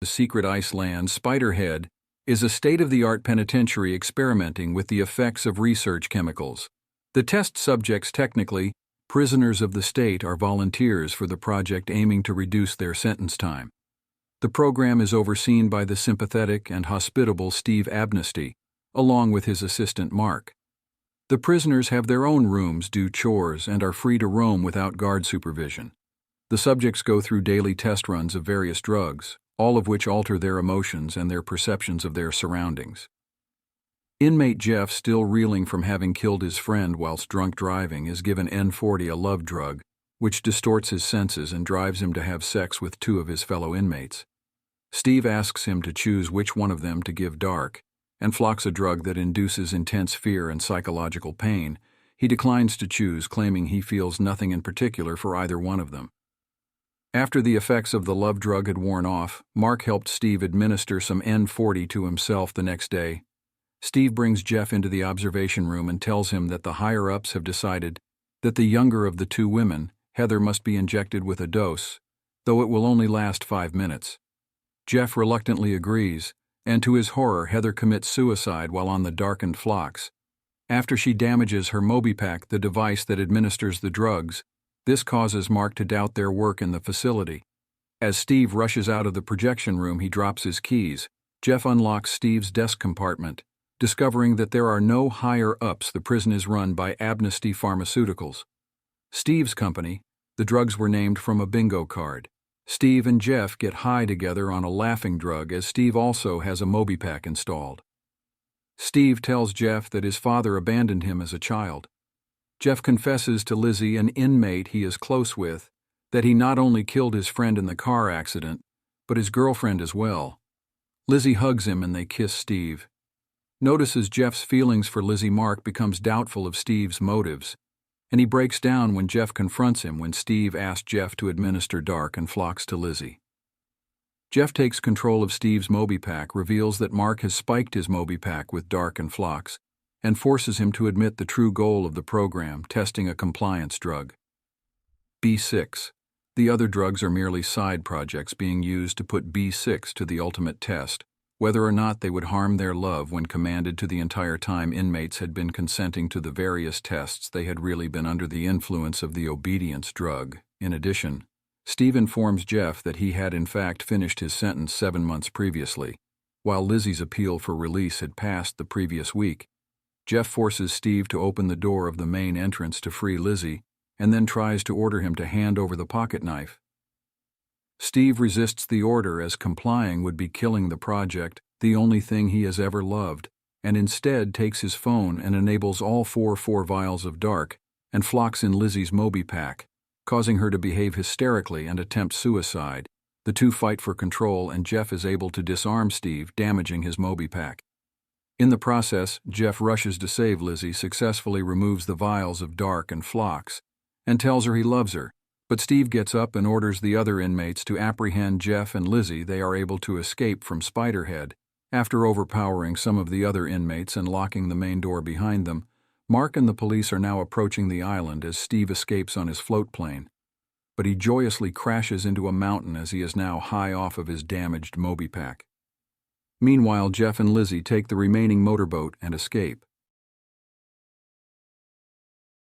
The secret Iceland Spiderhead is a state-of-the-art penitentiary experimenting with the effects of research chemicals. The test subjects, technically prisoners of the state, are volunteers for the project aiming to reduce their sentence time. The program is overseen by the sympathetic and hospitable Steve Amnesty, along with his assistant Mark. The prisoners have their own rooms, do chores, and are free to roam without guard supervision. The subjects go through daily test runs of various drugs, all of which alter their emotions and their perceptions of their surroundings. Inmate Jeff, still reeling from having killed his friend whilst drunk driving, is given N40, a love drug, which distorts his senses and drives him to have sex with two of his fellow inmates. Steve asks him to choose which one of them to give Dark, and Flock's a drug that induces intense fear and psychological pain. He declines to choose, claiming he feels nothing in particular for either one of them. After the effects of the love drug had worn off, Mark helped Steve administer some N40 to himself the next day. Steve brings Jeff into the observation room and tells him that the higher-ups have decided that the younger of the two women, Heather, must be injected with a dose, though it will only last 5 minutes. Jeff reluctantly agrees, and to his horror, Heather commits suicide while on the darkened Flocks. After she damages her MobiPack, the device that administers the drugs, this causes Mark to doubt their work in the facility. As Steve rushes out of the projection room, he drops his keys. Jeff unlocks Steve's desk compartment, discovering that there are no higher-ups. The prison is run by Amnesty Pharmaceuticals. Steve's company, the drugs were named from a bingo card. Steve and Jeff get high together on a laughing drug, as Steve also has a MobiPack installed. Steve tells Jeff that his father abandoned him as a child. Jeff confesses to Lizzie, an inmate he is close with, that he not only killed his friend in the car accident, but his girlfriend as well. Lizzie hugs him and they kiss Steve. Notices Jeff's feelings for Lizzie. Mark becomes doubtful of Steve's motives, and he breaks down when Jeff confronts him when Steve asks Jeff to administer Dark and Flocks to Lizzie. Jeff takes control of Steve's MobiPack, reveals that Mark has spiked his MobiPack with Dark and Flocks, and forces him to admit the true goal of the program, testing a compliance drug. B6. The other drugs are merely side projects being used to put B6 to the ultimate test, whether or not they would harm their love when commanded to. The entire time inmates had been consenting to the various tests, they had really been under the influence of the obedience drug. In addition, Steve informs Jeff that he had in fact finished his sentence 7 months previously, while Lizzie's appeal for release had passed the previous week. Jeff forces Steve to open the door of the main entrance to free Lizzie, and then tries to order him to hand over the pocket knife. Steve resists the order, as complying would be killing the project, the only thing he has ever loved, and instead takes his phone and enables all 4 vials of Dark and Flocks in Lizzie's MobiPack, causing her to behave hysterically and attempt suicide. The two fight for control, and Jeff is able to disarm Steve, damaging his MobiPack. In the process, Jeff rushes to save Lizzie, successfully removes the vials of Dark and Flocks, and tells her he loves her. But Steve gets up and orders the other inmates to apprehend Jeff and Lizzie. They are able to escape from Spiderhead. After overpowering some of the other inmates and locking the main door behind them, Mark and the police are now approaching the island as Steve escapes on his float plane. But he joyously crashes into a mountain as he is now high off of his damaged MobiPack. Meanwhile, Jeff and Lizzie take the remaining motorboat and escape.